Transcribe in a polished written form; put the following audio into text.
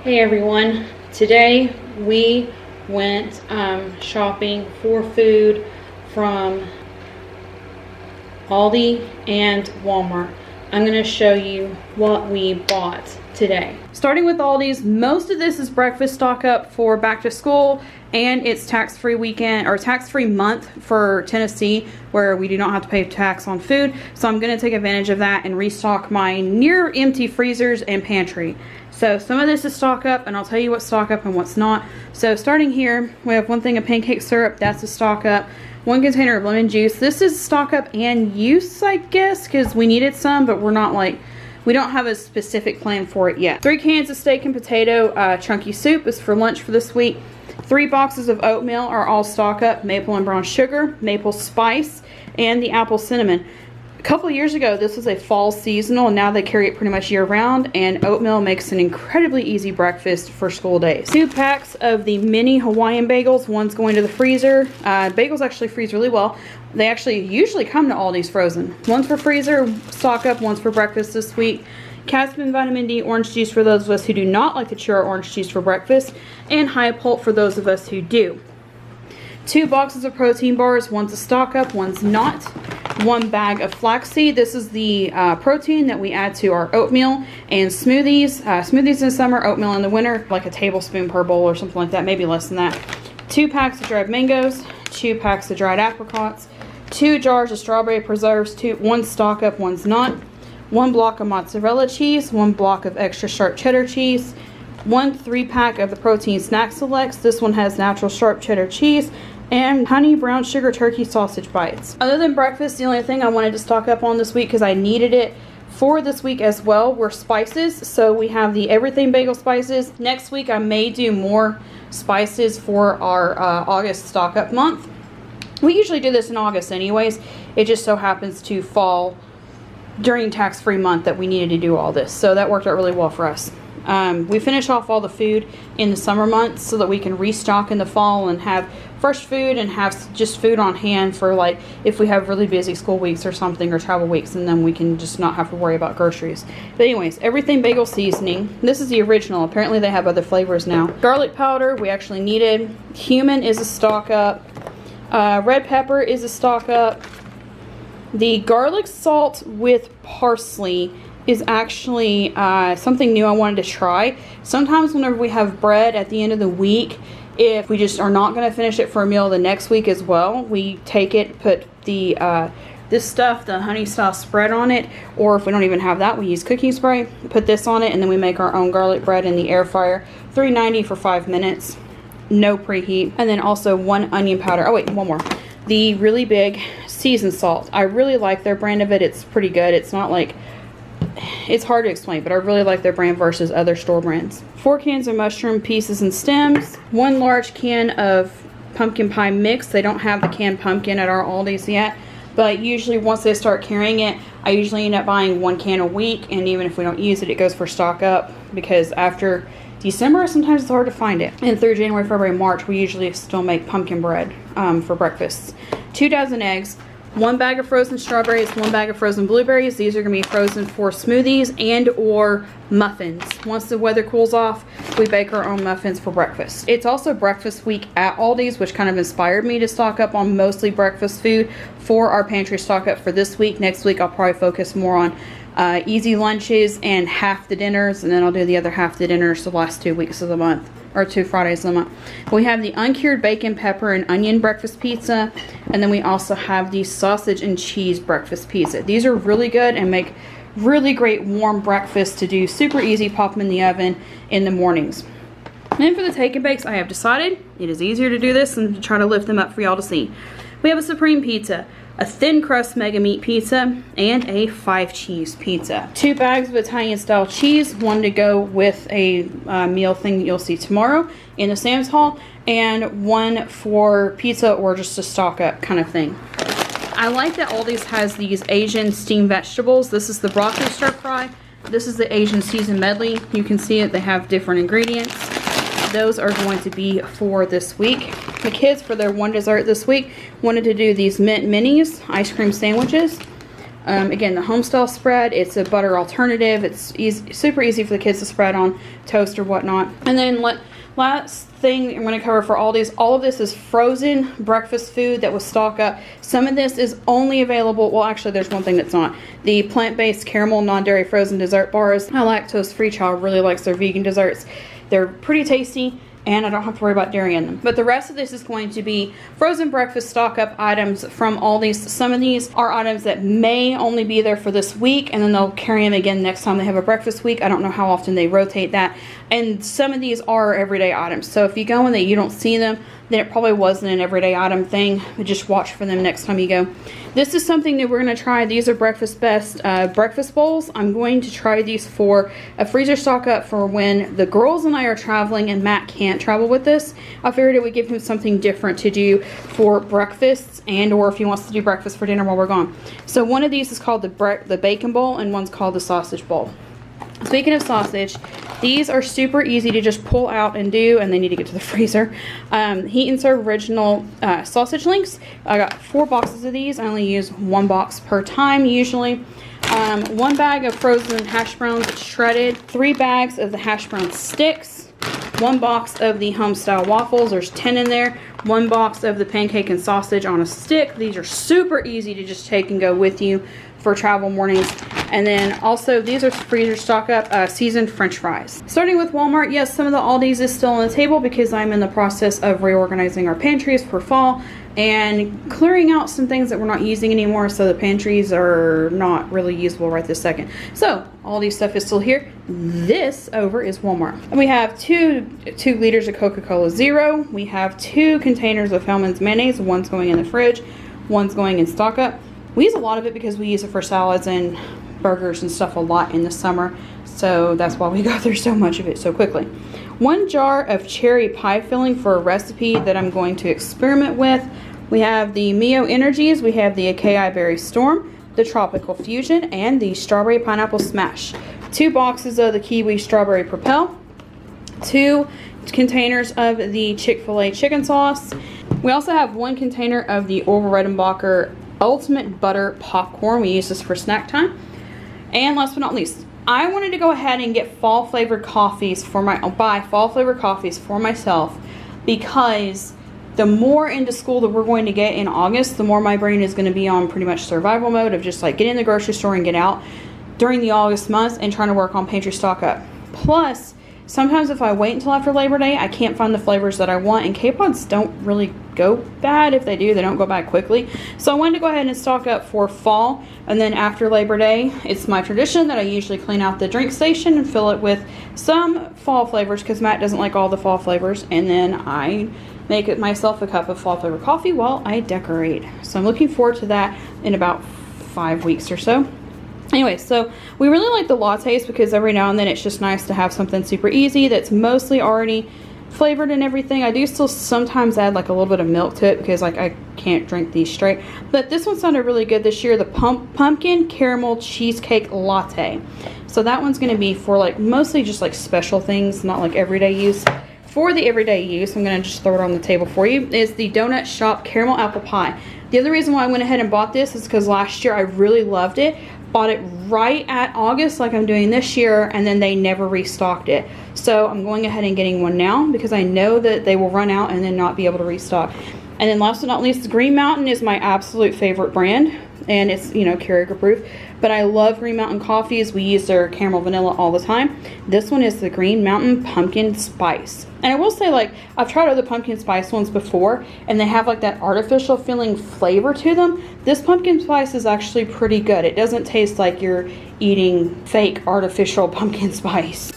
Hey everyone, today we went shopping for food from ALDI and Walmart. I'm going to show you what we bought today. Starting with ALDI's, most of this is breakfast stock up for back to school, and it's tax-free weekend or tax-free month for Tennessee where we do not have to pay tax on food. So I'm going to take advantage of that and restock my near empty freezers and pantry. So some of this is stock up, and I'll tell you what's stock up and what's not. So starting here, we have one thing of pancake syrup, that's a stock up. One container of lemon juice. This is stock up and use, I guess, because we needed some, but we're not like, we don't have a specific plan for it yet. 3 cans of steak and potato chunky soup is for lunch for this week. 3 boxes of oatmeal are all stock up, maple and brown sugar, maple spice, and the apple cinnamon. A couple of years ago, this was a fall seasonal, and now they carry it pretty much year round, and oatmeal makes an incredibly easy breakfast for school days. 2 packs of the mini Hawaiian bagels. One's going to the freezer. Bagels actually freeze really well. They actually usually come to Aldi's frozen. One's for freezer, stock up, one's for breakfast this week. Caspian vitamin D orange juice for those of us who do not like to chew our orange juice for breakfast, and high pulp for those of us who do. 2 boxes of protein bars. One's a stock up, one's not. 1 bag of flaxseed. This is the protein that we add to our oatmeal and smoothies. Smoothies in the summer, oatmeal in the winter, like a tablespoon per bowl or something like that, maybe less than that. 2 packs of dried mangoes, 2 packs of dried apricots, 2 jars of strawberry preserves, 1 stock up, one's not. 1 block of mozzarella cheese, 1 block of extra sharp cheddar cheese, 1 3-pack of the protein snack selects. This one has natural sharp cheddar cheese, and honey brown sugar turkey sausage bites. Other than breakfast, the only thing I wanted to stock up on this week, because I needed it for this week as well, were spices. So we have the everything bagel spices. Next week I may do more spices for our August stock up month. We usually do this in August anyways. It just so happens to fall during tax-free month that we needed to do all this. So that worked out really well for us. We finish off all the food in the summer months so that we can restock in the fall and have fresh food and have just food on hand for, like, if we have really busy school weeks or something, or travel weeks, and then we can just not have to worry about groceries. But anyways, everything bagel seasoning. This is the original. Apparently they have other flavors now. Garlic powder we actually needed. Cumin is a stock up. Red pepper is a stock up. The garlic salt with parsley is actually something new I wanted to try. Sometimes whenever we have bread at the end of the week, if we just are not going to finish it for a meal the next week as well, we take it, put the this stuff, the honey sauce spread on it, or if we don't even have that, we use cooking spray, put this on it, and then we make our own garlic bread in the air fryer, 390 for 5 minutes, no preheat. And then also 1 onion powder. Oh wait, one more. The really big seasoned salt. I really like their brand of it. It's pretty good. It's not like, it's hard to explain, but I really like their brand versus other store brands. 4 cans of mushroom pieces and stems. 1 large can of pumpkin pie mix. They don't have the canned pumpkin at our Aldi's yet, but usually once they start carrying it, I usually end up buying 1 can a week, and even if we don't use it, it goes for stock up, because after December, sometimes it's hard to find it. And through January, February, March, we usually still make pumpkin bread for breakfast. 2 dozen eggs. 1 bag of frozen strawberries, 1 bag of frozen blueberries. These are going to be frozen for smoothies and or muffins. Once the weather cools off, we bake our own muffins for breakfast. It's also breakfast week at Aldi's, which kind of inspired me to stock up on mostly breakfast food for our pantry stock up for this week. Next week, I'll probably focus more on easy lunches and half the dinners, and then I'll do the other half the dinners the last 2 weeks of the month, or 2 Fridays of the month. We have the uncured bacon, pepper, and onion breakfast pizza, and then we also have the sausage and cheese breakfast pizza. These are really good and make really great warm breakfast to do. Super easy, pop them in the oven in the mornings. And then for the take and bakes, I have decided it is easier to do this than to try to lift them up for y'all to see. We have a supreme pizza, a thin crust mega meat pizza, and a 5 cheese pizza. 2 bags of Italian style cheese, 1 to go with a meal thing that you'll see tomorrow in the Sam's haul, and 1 for pizza or just a stock up kind of thing. I like that Aldi's has these Asian steamed vegetables. This is the broccoli stir fry. This is the Asian seasoned medley. You can see it, they have different ingredients. Those are going to be for this week. The kids, for their one dessert this week, wanted to do these mint minis ice cream sandwiches. Again, the homestyle spread, it's a butter alternative. It's easy, super easy for the kids to spread on toast or whatnot. And then last thing I'm going to cover for Aldi's, all of this is frozen breakfast food that was stock up. Some of this is only available, well actually there's one thing that's not. The plant-based caramel non-dairy frozen dessert bars. My lactose-free child really likes their vegan desserts. They're pretty tasty, and I don't have to worry about dairy in them. But the rest of this is going to be frozen breakfast stock up items from Aldi's. Some of these are items that may only be there for this week, and then they'll carry them again next time they have a breakfast week. I don't know how often they rotate that. And some of these are everyday items. So if you go and you don't see them, then it probably wasn't an everyday item thing. But just watch for them next time you go. This is something that we're going to try. These are Breakfast Best breakfast bowls. I'm going to try these for a freezer stock up for when the girls and I are traveling and Matt can't travel with us. I figured it would give him something different to do for breakfasts, and or if he wants to do breakfast for dinner while we're gone. So one of these is called the bacon bowl, and one's called the sausage bowl. Speaking of sausage, these are super easy to just pull out and do, and they need to get to the freezer. Heat and Serve original sausage links. I got 4 boxes of these. I only use 1 box per time usually. 1 bag of frozen hash browns shredded. 3 bags of the hash brown sticks. 1 box of the Homestyle waffles. There's 10 in there. 1 box of the pancake and sausage on a stick. These are super easy to just take and go with you for travel mornings. And then also these are freezer stock up seasoned french fries. Starting with Walmart, yes, some of the Aldi's is still on the table because I'm in the process of reorganizing our pantries for fall and clearing out some things that we're not using anymore, so the pantries are not really usable right this second. So Aldi stuff is still here. This over is Walmart. And we have 2 liters of Coca-Cola Zero. We have 2 containers of Hellmann's mayonnaise. One's going in the fridge, one's going in stock up. We use a lot of it because we use it for salads and burgers and stuff a lot in the summer, so that's why we go through so much of it so quickly. 1 jar of cherry pie filling for a recipe that I'm going to experiment with. We have the Mio Energies, we have the Acai Berry Storm, the Tropical Fusion, and the Strawberry Pineapple Smash. 2 boxes of the Kiwi Strawberry Propel, 2 containers of the Chick-fil-A chicken sauce. We also have 1 container of the Orville Redenbacher Ultimate Butter Popcorn. We use this for snack time. And last but not least, I wanted to go ahead and get fall flavored coffees for buy fall flavored coffees for myself, because the more into school that we're going to get in August, the more my brain is going to be on pretty much survival mode of just like get in the grocery store and get out during the August months and trying to work on pantry stock up. Plus, sometimes if I wait until after Labor Day, I can't find the flavors that I want, and K-Pods don't really go bad. If they do, they don't go bad quickly. So I wanted to go ahead and stock up for fall, and then after Labor Day, it's my tradition that I usually clean out the drink station and fill it with some fall flavors, because Matt doesn't like all the fall flavors, and then I make it myself a cup of fall flavored coffee while I decorate. So I'm looking forward to that in about 5 weeks or so. Anyway, so we really like the lattes because every now and then it's just nice to have something super easy that's mostly already flavored and everything. I do still sometimes add like a little bit of milk to it because like I can't drink these straight. But this one sounded really good this year, the pumpkin caramel cheesecake latte. So that one's going to be for like mostly just like special things, not like everyday use. For the everyday use, I'm going to just throw it on the table for you, is the Donut Shop Caramel Apple Pie. The other reason why I went ahead and bought this is because last year I really loved it. Bought it right at August like I'm doing this year, and then they never restocked it. So I'm going ahead and getting one now because I know that they will run out and then not be able to restock. And then last but not least, Green Mountain is my absolute favorite brand, and it's, you know, Keurig approved. But I love Green Mountain coffees. We use their caramel vanilla all the time. This one is the Green Mountain Pumpkin Spice. And I will say, like, I've tried other pumpkin spice ones before, and they have like that artificial feeling flavor to them. This pumpkin spice is actually pretty good. It doesn't taste like you're eating fake artificial pumpkin spice.